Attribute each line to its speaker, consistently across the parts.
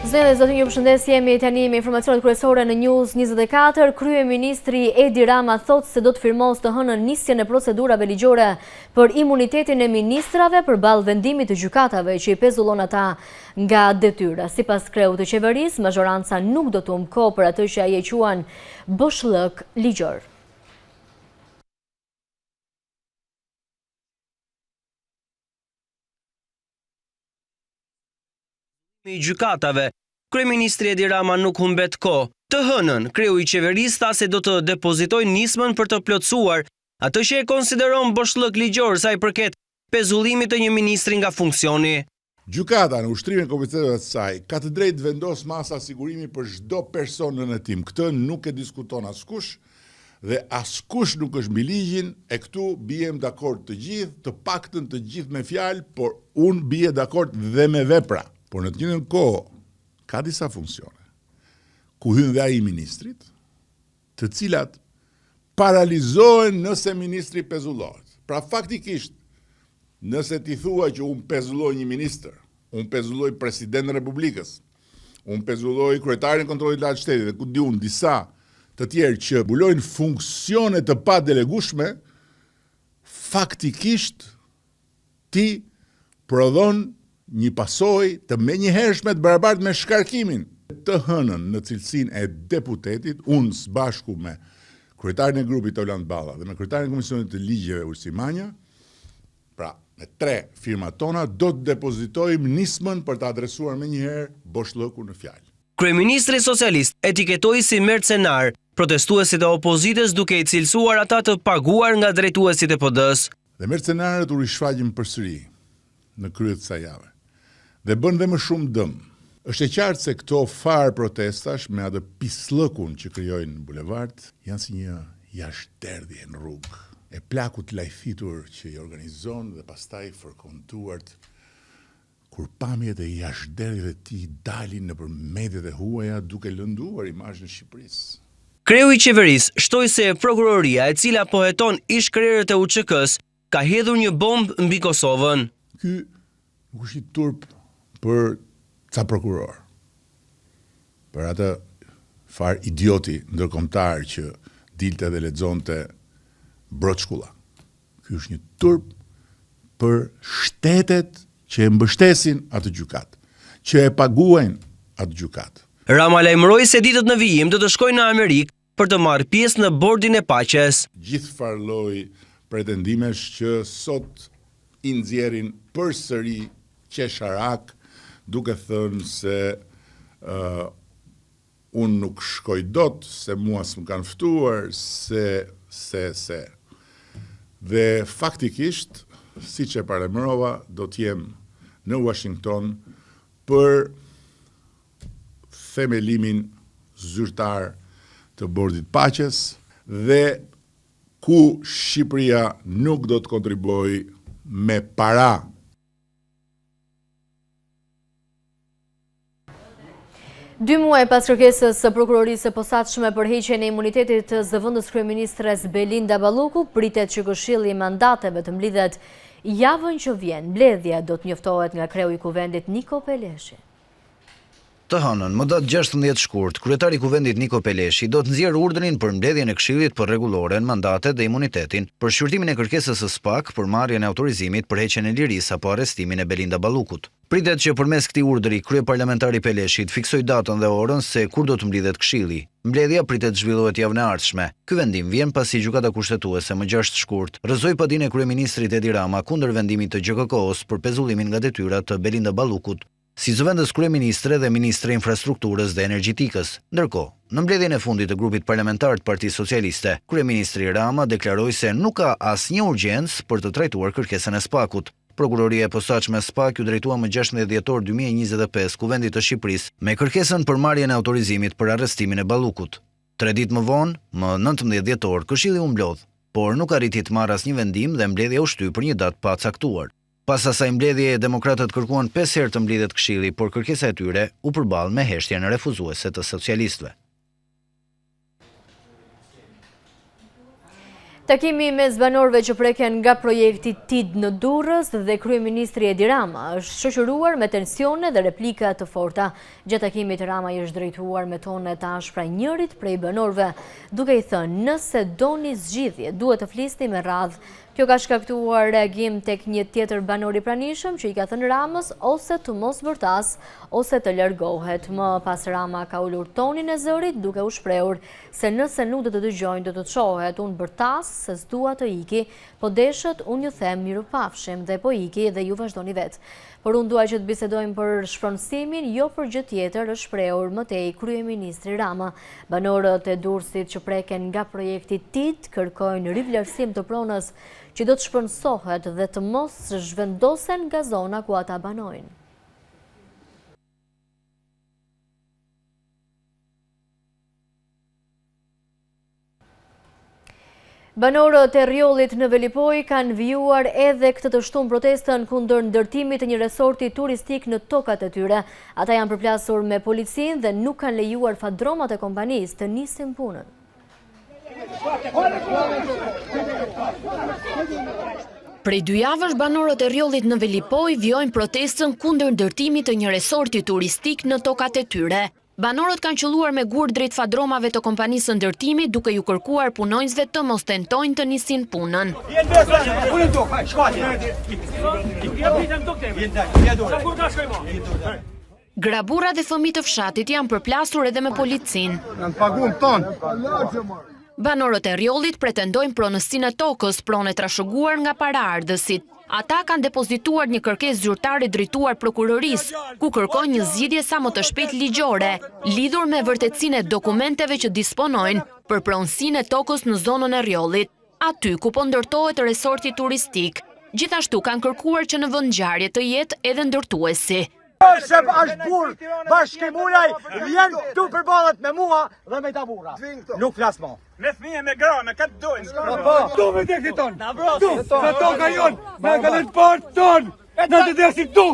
Speaker 1: Zënë dhe zotin, ju përshëndes, jemi tani me informacionet kryesore në News 24. Kryeministri Edi Rama thot se do të firmos të hënën nisjen e procedurave ligjore për imunitetin e ministrave përballë vendimit të gjykatave që i pezullon ata nga detyra. Sipas kreut të qeverisë, mazhoranca nuk do të humbë kohë për atë që ai e quan boshllëk ligjor.
Speaker 2: I gjykatave, kryeministri Edi Rama nuk humbet kohë. Të hënën, kreu i qeverisë tha se do të depozitojë nismën për të plotësuar atë që e konsideron boshllëk ligjor sa i përket pezullimit të një ministri nga funksioni.
Speaker 3: Gjykata në ushtrimin e kompetencave të saj ka të drejtë vendos masa sigurimi për çdo person në hetim. Këtë nuk e diskuton askush dhe askush nuk është mbi ligjin, e këtu bijem dakord të gjithë, të paktën të gjithë me fjalë, por unë bie dakord dhe me vepra. Por në të njëjtën kohë ka disa funksione ku hyn dhe ai ministrit, të cilat paralizohen nëse ministri pezullohet. Pra faktikisht, nëse ti thua që unë pezulloj një ministër, unë pezulloj presidentin e Republikës, unë pezulloj kryetarin e kontrollit të lartë të shtetit dhe ku di unë disa të tjerë që mbulojnë funksione të padelegueshme, faktikisht ti prodhon një pasojë të menjëhershme të barabartë me shkarkimin. Të hënën në cilësinë e deputetit, unë së bashku me kryetarin e grupit Toland Balla dhe me kryetarin e Komisionit të Ligjeve Ulsi Manja, pra me 3 firmat tona, do të depozitojmë nismën për të adresuar menjëherë boshllëku në fjalë.
Speaker 2: Kryeministri socialist etiketoi si mercenar protestuesit e opozitës duke i cilësuar ata të paguar nga drejtuesit e PD-s.
Speaker 3: Dhe mercenarët u rishfaqin përsëri në krye të kësaj jave. Dhe bën dhe më shumë dëm. Është e qartë se këto farë protestash me atë pislëkun që krijojnë në bulevard janë si një jashtëderdhje në rrugë, e plakut lajthitur që i organizon dhe pastaj fërkontuart kur pamjet e jashtëderdhjeve të tij dalin nëpër mediat e huaja duke lënduar imazhin e Shqipërisë.
Speaker 2: Kreu i qeverisë shtoi se prokuroria, e cila po heton ish-krerët e UÇK-s, ka hedhur një bombë mbi Kosovën.
Speaker 3: Ky nuk është i turp për ca prokuror, për atë far idioti ndërkombëtar që dilte dhe lexonte broçkulla. Ky është një turp për shtetet që e mbështesin atë gjykat, që e paguajnë atë gjykat.
Speaker 2: Rama lajmëroi se ditët në vijim do të shkojnë në Amerikë për të marrë pjesë në bordin e paqes.
Speaker 3: Gjithë farloj pretendimesh që sot i nxjerrin përsëri qesharak, duke thënë se unë nuk shkoj dot, se mua s'm kanë ftuar, se. Dhe faktikisht, siç e paremërova, do të jem në Washington për themelimin zyrtar të bordit paqes dhe ku Shqipëria nuk do të kontribuojë me para.
Speaker 1: Dy muaj pas kërkesës së prokurorisë së posaçme për heqjen e imunitetit të zëvendës kryeministres Belinda Balluku, pritet që Këshilli i Mandateve të mblidhet javën që vjen. Mbledhja do të njoftohet nga kreu i kuvendit Niko Peleshi.
Speaker 4: Të hënën, më datë 16 shkurt, kryetari i kuvendit Niko Peleshi do të nxjerrë urdhrin për mbledhjen e Këshillit për rregullore në mandatet dhe imunitetin, për shqyrtimin e kërkesës së SPAK për marrjen e autorizimit për heqjen e lirisë apo arrestimin e Belinda Ballukut. Pritet që përmes këtij urdhri, kryeparlamentari Peleshi të fiksoj datën dhe orën se kur do të mbledhet Këshilli. Mbledhja pritet të zhvillohet javën e ardhshme. Ky vendim vjen pasi gjykata kushtetuese më 6 shkurt rrëzoi padinë e kryeministrit Edi Rama kundër vendimit të GKK-s për pezullimin nga detyrat të Belinda Ballukut si zëvendës kryeministre dhe ministre infrastrukturës dhe energjetikës. Ndërkohë, në mbledhjen e fundit të grupit parlamentar të Partisë Socialiste, kryeministri Rama deklaroi se nuk ka asnjë urgjencë për të trajtuar kërkesën e SPAK-ut. Prokuroria e posaçme SPAK ju drejtua më 16 dhjetor 2025 Kuvendit të Shqipërisë me kërkesën për marrjen e autorizimit për arrestimin e Ballukut. 3 ditë më vonë, më 19 dhjetor, Këshilli u mblodh, por nuk arriti të marrë asnjë vendim dhe mbledhja u shty për një datë pa caktuar. Pas asaj mbledhjeje, demokratët kërkuan 5 herë të mbledhet Këshilli, por kërkesa e tyre u përball me heshtjen refuzuese të socialistëve.
Speaker 1: Takimi mes banorëve që preken nga projekti TID në Durrës dhe kryeministri Edi Rama është shoqëruar me tensione dhe replika të forta. Gjatë takimit Rama i është drejtuar me tone të ashpra njërit prej banorëve, duke i thënë nëse doni zgjidhje, duhet të flisni me radhë. Kjo ka shkaktuar reagim tek një tjetër banor i pranishëm që i ka thënë Ramës ose të mos vërtas ose të largohet. Më pas Rama ka ulur tonin e zërit duke u shprehur se nëse nuk do të dëgjojnë do të çohet, unë bërtas se s'dua të iki, po deshët unë ju them mirupafshim dhe po iki dhe ju vazhdoni vetë. Por unë dua që të bisedojmë për shpronësimin, jo për gjë tjetër, është shprehur më tej kryeministri Rama. Banorët e Durrësit që preken nga projekti TID kërkojnë rivlerësim të pronës që do të shpronësohet dhe të mos zhvendosen nga zona ku ata banojnë. Banorët e Rjollit në Velipoj kanë vijuar edhe këtë të shtunë protestën kundër ndërtimit të një resorti turistik në tokat e tyre. Ata janë përplasur me policinë dhe nuk kanë lejuar fadromat e kompanisë të nisin punën.
Speaker 5: Prej 2 javësh banorët e Rjollit në Velipoj vijojnë protestën kundër ndërtimit të një resorti turistik në tokat e tyre. Banorët kanë qëlluar me gur drejt fadromave të kompanisë ndërtimi duke ju kërkuar punonjësve të mos tentojnë të nisin punën. Grabura dhe fëmijë të fshatit janë përplasur edhe me policinë. Banorët e Rjollit pretendojnë pronësinë e tokës, pronë e trashëguar nga paraardhësit. Ata kanë depozituar një kërkesë zyrtare drejtuar prokurorisë, ku kërkojnë një zgjidhje sa më të shpejtë ligjore, lidhur me vërtetësinë e dokumenteve që disponojnë për pronësinë e tokës në zonën e Rjollit, aty ku po ndërtohet resorti turistik. Gjithashtu kanë kërkuar që në vendngjarje të jetë edhe ndërtuesi.
Speaker 6: Se është burë, bashkimulaj, vjen tu përballet me mua dhe me ta burra. Nuk flas mo.
Speaker 7: Me fëmijë, me gra, me këtë dojnë.
Speaker 6: Tu me dekti ton. Tu, se toka jon, me galet part ton. Në të desin tu.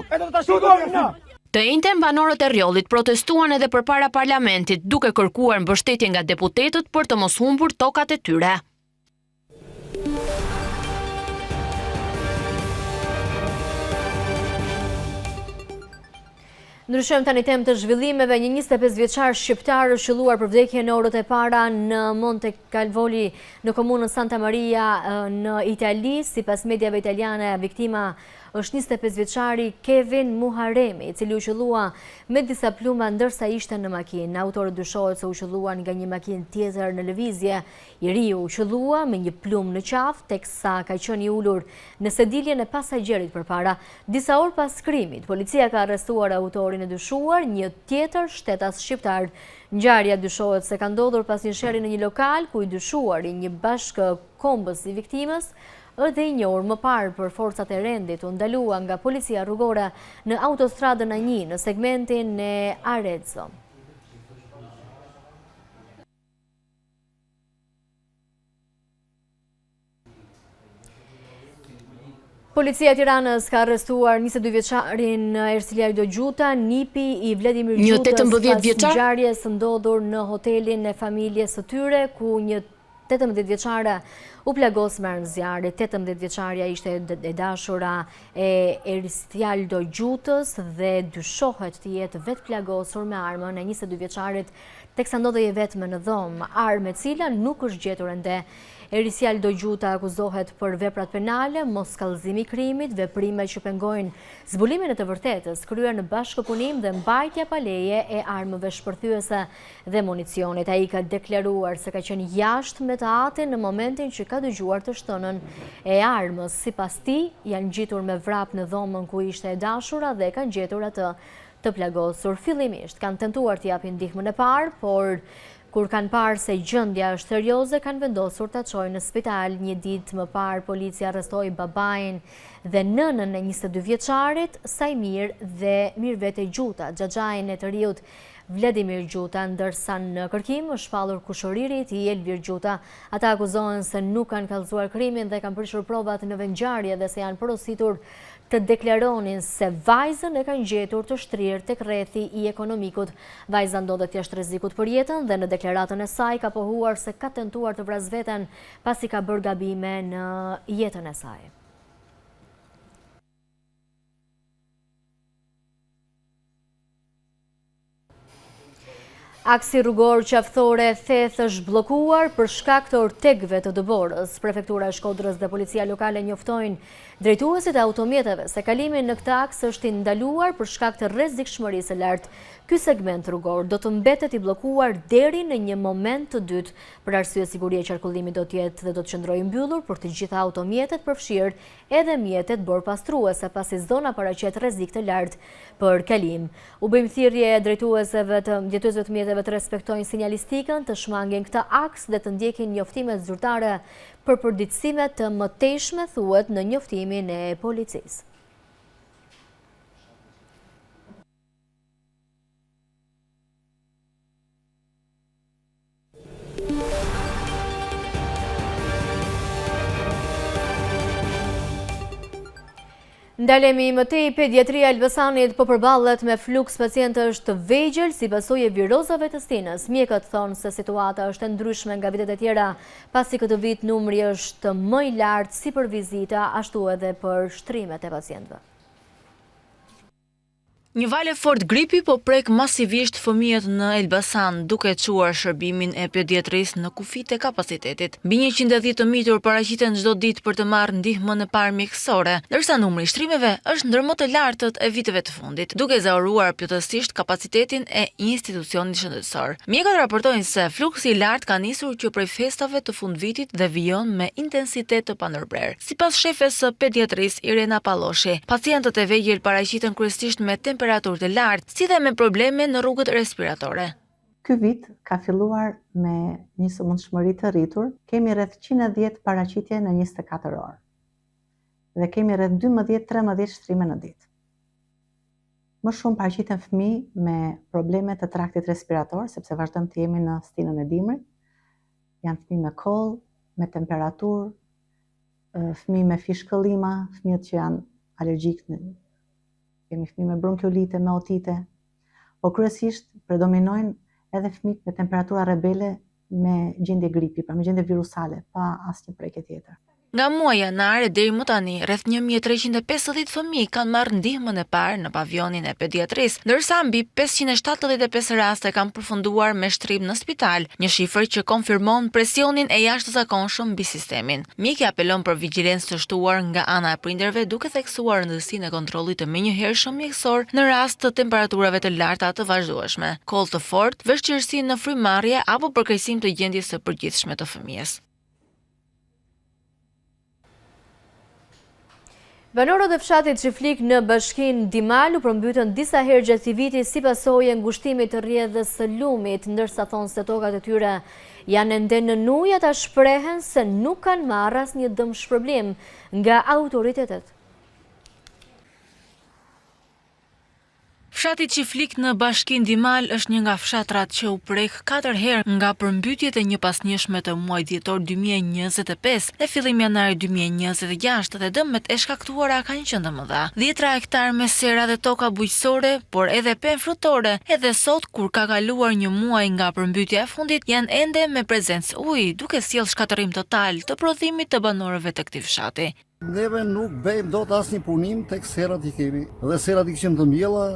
Speaker 5: Të njëjtën banorët e Rjollit protestuan edhe përpara parlamentit, duke kërkuar mbështetje nga deputetët për të mos humbur tokat e tyre.
Speaker 1: Ndryshojmë tani temë të zhvillimeve. Një 25 vjeçar shqiptar është shëlluar për vdekje në orët e para në Monte Calvoli në komunën Santa Maria në Itali. Sipas mediave italiane, viktima është 25 vjeçari Kevin Muharemi, i cili u qëllua me disa pluma ndërsa ishte në makinë. Autorët dyshohet se u qëlluan nga një makinë tjetër në lëvizje. I riu u qëllua me një plumë në qafë, teksa ka qenë i ulur në sediljen e pasagjerit përpara. Disa orë pas krimit, policia ka arrestuar autorin e dyshuar, një tjetër shtetas shqiptar. Ngjarja dyshohet se ka ndodhur pas një sherrje në një lokal ku i dyshuari, një bashkë kombës i viktimës, edhe i njohur më parë për forcat e rendit u ndalua nga policia rrugore në autostradën A1 në segmentin e Arezzo. Policia e Tiranës ka arrestuar 22 vjeçarin Erciliajdo Gjuta, nipi i Vladimir Gjutës pas ngjarjes së ndodhur në hotelin e familjes së tyre, ku një 18 vjeçare u plagos me armëzjarë. 18 vjeçaria ishte e dashura e Erciliajdo Gjutës dhe dyshohet të jetë vetë plagosur me armën e 22 vjeçarit, teksa ndodhej vetëm në dhomë, armë e cila nuk është gjetur ende. Erciliajdo Gjuta akuzohet për veprat penale, mos kallëzimi i krimit, veprime që pengojnë zbulimin e të vërtetës, kryer në bashkëpunim dhe mbajtja pa leje e armëve shpërthyese dhe municionit. Ai ka deklaruar se ka qenë jashtë me të atin në momentin që ka dëgjuar të shtënën e armës. Sipas tij, janë ngjitur me vrap në dhomën ku ishte e dashura dhe kanë gjetur atë të plagosur. Fillimisht kanë tentuar të japin ndihmën e parë, por kur kanë parë se gjendja është serioze, kanë vendosur ta çojnë në spital. Një ditë më parë, policia arrestoi babain dhe nënën e 22 vjeçarit, Sajmir dhe Mirvete Gjuta, xhaxhain e të riut Vladimir Gjuta, ndërsa në kërkim është shpallur kushëriri i tij Elvir Gjuta. Ata akuzohen se nuk kanë kallëzuar krimin dhe kanë prishur provat në vendngjarje dhe se janë porositur të deklaronin se vajzën e kanë gjetur të shtrirë tek rrethi i ekonomikut. Vajza ndodhet jashtë rrezikut për jetën dhe në deklaratën e saj ka pohuar se ka tentuar të vrasveten pasi ka bërë gabime në jetën e saj. Aksi rrugor qaftore Theth është bllokuar për shkak të ortegëve të dëborës. Prefektura e Shkodrës dhe policia lokale njoftojnë drejtuesit e automjeteve se kalimi në këtë aks është i ndaluar për shkak të rrezikshmërisë së lartë. Ky segment rrugor do të mbetet i bllokuar deri në një moment të dytë. Për arsye sigurie qarkullimit do të jetë dhe do të qëndrojë mbyllur për të gjitha automjetet, përfshirë edhe mjetet borpastruese, pasi zona paraqet rrezik të lartë për kalim. U bëjmë thirrje drejtuesve të mjeteve të respektojnë sinjalistikën, të shmangin këtë aks dhe të ndjekin njoftimet zyrtare për përditësime të mëtejshme, thuhet në njoftimin e policisë. Ndalemi më tej, pediatria e Elbasanit po përballet me fluks pacientësh të vegjël si pasojë e virozave të stinës. Mjekët thonë se situata është e ndryshme nga vitet e tjera, pasi këtë vit numri është më i lartë si për vizita, ashtu edhe për shtrimet e pacientëve.
Speaker 8: Një valë fort gripi po prek masivisht fëmijët në Elbasan, duke çuar shërbimin e pediatrisë në kufit e kapacitetit. Mbi 110 të mitur paraqiten çdo ditë për të marrë ndihmën e parë mjekësore, ndërsa numri i shtrimeve është ndër më të lartët e viteve të fundit, duke zahuruar plotësisht kapacitetin e institucionit shëndetësor. Mjekët raportojnë se fluksi i lartë ka nisur që prej festave të fundvitit dhe vijon me intensitet të pandërprer. Sipas shefes së pediatrisë Irena Palloshi, pacientët e vegjël paraqiten kryesisht me temperaturë të lartë, si dhe me probleme në rrugët respiratore.
Speaker 9: Ky vit ka filluar me një sëmundshmëri të rritur. Kemi rreth 110 paraqitje në 24 orë. Dhe kemi rreth 12-13 shtrime në ditë. Më shumë paraqiten fëmijë me probleme të traktit respirator, sepse vazhdojmë të jemi në stinën e dimrit. Janë fëmijë me koll, me temperaturë, fëmijë me fishkëllima, fëmijët që janë alergjik, kemi fëmijë me bronkiolite, me otite, por kryesisht predominojnë edhe fëmijët me temperatura rebele me gjendje gripi, pra me gjendje virusale, pa asnjë prekje tjetër.
Speaker 8: Nga muaji janar deri më tani, rreth 1350 fëmijë kanë marrë ndihmën e parë në pavionin e pediatrisë, ndërsa mbi 575 raste kanë përfunduar me shtrim në spital, një shifër që konfirmon presionin e jashtëzakonshëm mbi sistemin. Mjekja apelon për vigjilencë të shtuar nga ana e prindërve, duke theksuar rëndësinë e kontrollit të menjëhershëm mjekësor në rast të temperaturave të larta të vazhdueshme, koll të fortë, vështirësi në frymëmarrje apo përkeqësim të gjendjes së përgjithshme të fëmijës.
Speaker 1: Banorët e fshatit Çiflik në bashkinë Dimal u përmbytën disa herë gjatë këtij viti si pasojë e ngushtimit të rrjedhës së lumit, ndërsa thonë se tokat e tyre janë ende në ujë, ata shprehen se nuk kanë marrë asnjë dëm shpërblim nga autoritetet.
Speaker 8: Fshati Çiflik në bashkinë Dimal është një nga fshatrat që u prek 4 herë nga përmbytjet e njëpasnjëshme të muajit dhjetor 2025 dhe fillim janari 2026 dhe dëmet e shkaktuara kanë qenë të mëdha. 10 hektar me sera dhe toka bujqësore, por edhe pemë frutore, edhe sot kur ka kaluar një muaj nga përmbytja e fundit, janë ende me prezencë ujë, duke sjellë shkatërim total të prodhimit të banorëve të këtij fshati.
Speaker 10: Neve nuk bëjmë dot asnjë punim tek serat i kemi. Dhe serat i kishim të mbjella,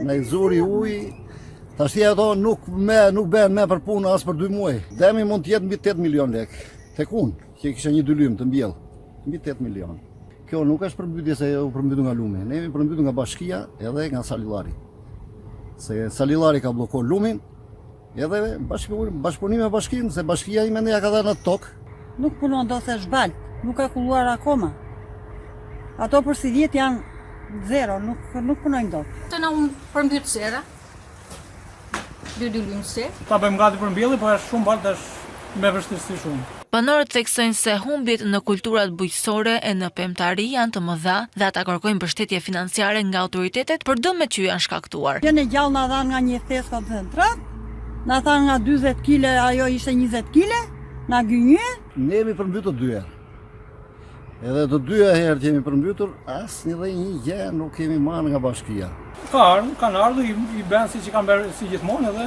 Speaker 10: na i zuri ujë. Tash ato nuk bëhen më për punë as për 2 muaj. Demi mund të jetë mbi 8 milion lekë. Tek unë, që kisha një 2 lymë të mbjell, mbi 8 milion. Kjo nuk është përmbytje se u përmbytu nga lumi. Ne jemi përmbytur nga bashkia edhe nga Salillari. Se Salillari ka bllokuar lumin, edhe bashkëpunim me bashkinë, se bashkia ime ja ka dhënë në tokë.
Speaker 11: Nuk punon dot se zhbalt, nuk ka kulluar akoma. Ato për si vjet janë zero, nuk punojnë dot.
Speaker 12: Të na përmbyt sera. Dy lymë se.
Speaker 13: Ta bëjmë gati për mbjellje, po është shumë balë, është me vështirësi shumë.
Speaker 8: Banorët theksojnë se humbjet në kulturat bujqësore e në pemtari janë të mëdha dhe ata kërkojnë mbështetje financiare nga autoritetet për dëmet që janë shkaktuar.
Speaker 11: Jene gjallë na dhanë nga një thes koncentrat, na thanë nga 40 kg, ajo ishte 20 kg, na gënjë.
Speaker 10: Ne jemi përmbytur 2 herë. Edhe të dyja herë që jemi përmbytur, asnjë dhe një gjë nuk kemi marrë nga bashkia.
Speaker 13: Kanë ardhur i bën si kanë bërë si gjithmonë edhe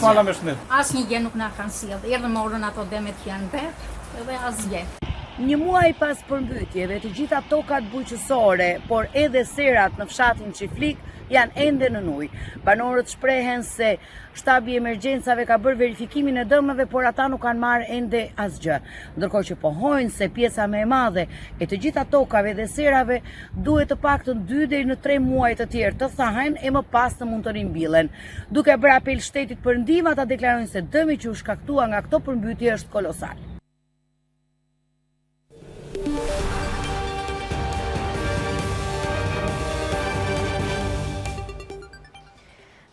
Speaker 13: fala me shëndet.
Speaker 12: Asnjë gjë nuk na kanë sjellë. Erdhën morën ato demet që janë bërë, edhe asgjë.
Speaker 14: Një muaj pas përmbytjeve, të gjitha tokat bujqësore, por edhe serat në fshatin Çiflik janë ende në ujë. Banorët shprehen se shtabi i emergjencave ka bërë verifikimin e dëmeve, por ata nuk kanë marrë ende asgjë. Ndërkohë që pohojnë se pjesa më e madhe e të gjitha tokave dhe serave duhet të paktën 2 deri në 3 muaj të tjerë të thahen e më pas të mund të rimbillen. Duke bërë apel shtetit për ndihmë, ata deklarojnë se dëmi që u shkaktua nga këto përmbytje është kolosal.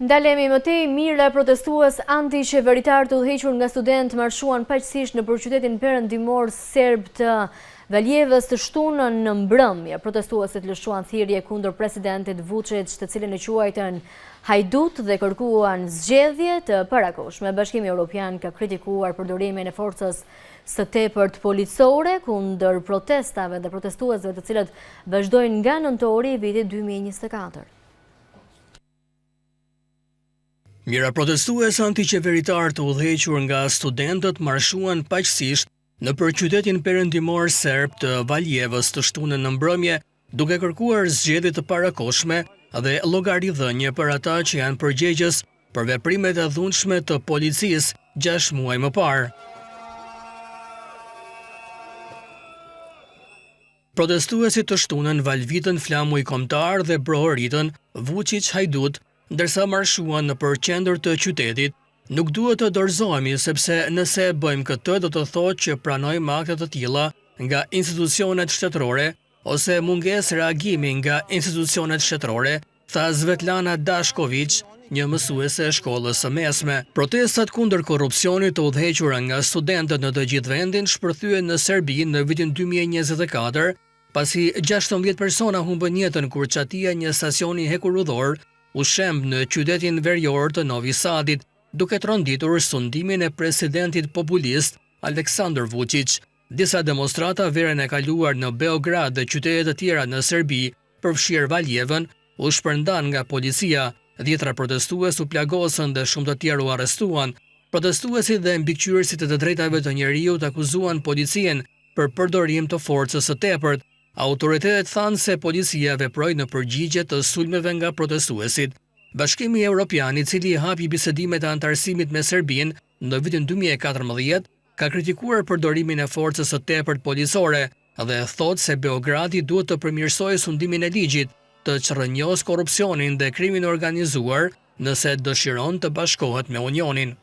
Speaker 1: Ndalemi më tej, mira protestues anti-qeveritar të udhëhequr nga student marshuan paqësisht në qytetin perëndimor serb të Valjevës të shtunën në mbrëmje. Protestuesit lëshuan thirrje kundër presidentit Vučić, të cilin e quajtën hajdut dhe kërkuan zgjedhje të parakohshme. Bashkimi Evropian ka kritikuar përdorimin e forcës së tepërt policore kundër protestave dhe protestuesve të cilët vazhdojnë nga nëntori i vitit 2024.
Speaker 15: Mira protestues antiqeveritar të udhëhequr nga studentët marshuan paqësisht në qytetin perëndimor serb të Valjevës të shtunën në mbrëmje, duke kërkuar zgjedhje të parakohshme dhe llogaridhënie për ata që janë përgjegjës për veprimet e dhunshme të policisë 6 muaj më parë. Protestuesit të shtunën valvitën flamuj kombëtar dhe brohoritën Vučić hajdut, ndërsa marshuan në qendër të qytetit. Nuk duhet të dorëzohemi sepse nëse bëjmë këtë do të thotë që pranojmë akte të tilla nga institucionet shtetërore ose mungesë reagimi nga institucionet shtetërore, tha Svetlana Dashković, një mësuese e shkollës së mesme. Protestat kundër korrupsionit të udhëhequra nga studentët në të gjithë vendin shpërthyen në Serbi në vitin 2024, pasi 16 persona humbën jetën kur çatia një stacioni hekurudhor u shemb në qytetin verior të Novi Sadit, duke tronditur sundimin e presidentit populist Aleksandar Vučić. Disa demonstrata verën e kaluar në Beograd dhe qytete të tjera në Serbi, përfshirë Valjevën, u shpërndan nga policia. 10 protestues u plagosën dhe shumë të tjerë u arrestuan. Protestuesit dhe mbikëqyrësit e të drejtave të njeriut akuzuan policien për përdorim të forcës së tepërt. Autoritetet thanë se policia veproi në përgjigje të sulmeve nga protestuesit. Bashkimi Evropian, i cili hapi bisedimet e antarësimit me Serbinë në vitin 2014, ka kritikuar përdorimin e forcës së tepërt policore dhe thotë se Beogradi duhet të përmirësojë sundimin e ligjit, të çrrënjos korrupsionin dhe krimin organizuar nëse dëshiron të bashkohet me Unionin.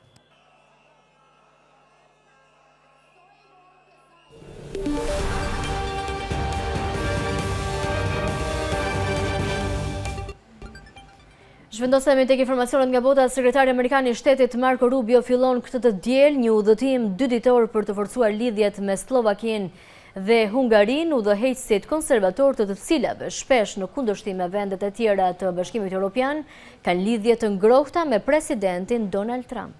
Speaker 1: Zhvendosemi tek informacionet nga bota. Sekretari Amerikan i Shtetit Marco Rubio fillon këtë të diel një udhëtim 2 ditor për të forcuar lidhjet me Slovakinë dhe Hungarinë, udhëheqësit konservator të cilave shpesh në kundërshtim me vendet e tjera të Bashkimit Evropian kanë lidhje të ngrohta me presidentin Donald Trump.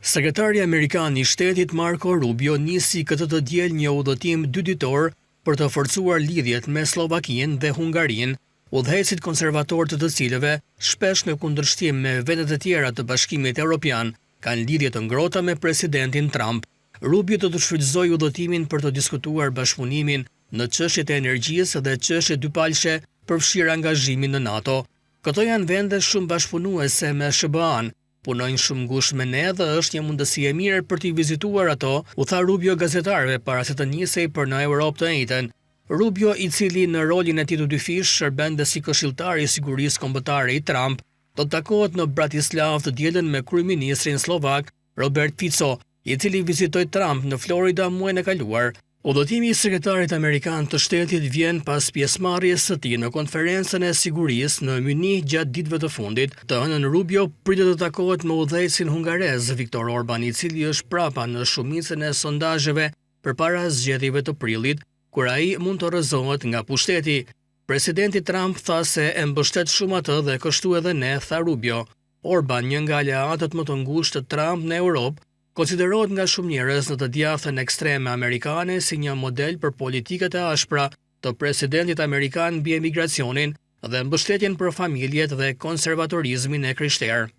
Speaker 15: Sekretari Amerikan i Shtetit Marco Rubio nisi këtë të diel një udhëtim 2 ditor për të forcuar lidhjet me Slovakinë dhe Hungarinë, udhëheqësit konservator të cilëve shpesh në kundërshtim me vendet e tjera të Bashkimit Evropian kanë lidhje të ngrohta me presidentin Trump. Rubio do të shfrytëzojë udhëtimin për të diskutuar bashkëpunimin në çështjet e energjisë dhe çështje dypalshe, përfshirë angazhimin në NATO. Këto janë vende shumë bashkëpunuese me SBA-n, punojnë shumë ngushtë me ne dhe është një mundësi e mirë për t'i vizituar ato, u tha Rubio gazetarëve para se të nisej për në Europë të njëjtën. Rubio, i cili në rolin e tij të dyfish shërben dhe si këshilltar i sigurisë kombëtare i Trump, do të takohet në Bratislav të dielën me kryeministrin slovak Robert Fico, i cili vizitoi Trump në Florida muajin e kaluar. Udhëtimi i sekretarit amerikan të shtetit vjen pas pjesëmarrjes së tij në konferencën e sigurisë në Munich gjatë ditëve të fundit. Të hënën Rubio pritet të takohet me udhëheqësin hungarez Viktor Orban, i cili është prapa në shumicën e sondazheve përpara zgjedhjeve të prillit, kur ai mund të rrëzohet nga pushteti. Presidenti Trump tha se e mbështet shumë atë dhe kështu edhe ne, tha Rubio. Orban, një nga aleatët më të ngushtë të Trump në Europë, konsiderohet nga shumë njerëz në të djathtën ekstreme amerikane si një model për politikat e ashpra të presidentit amerikan mbi emigracionin dhe mbështetjen për familjet dhe konservatorizmin e krishterë.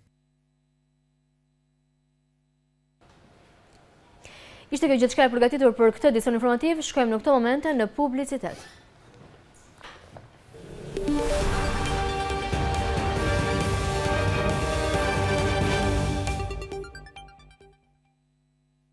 Speaker 1: Ishte kjo gjithçka e përgatitur për këtë edicion informativ, shkojmë në këto momente në publicitet.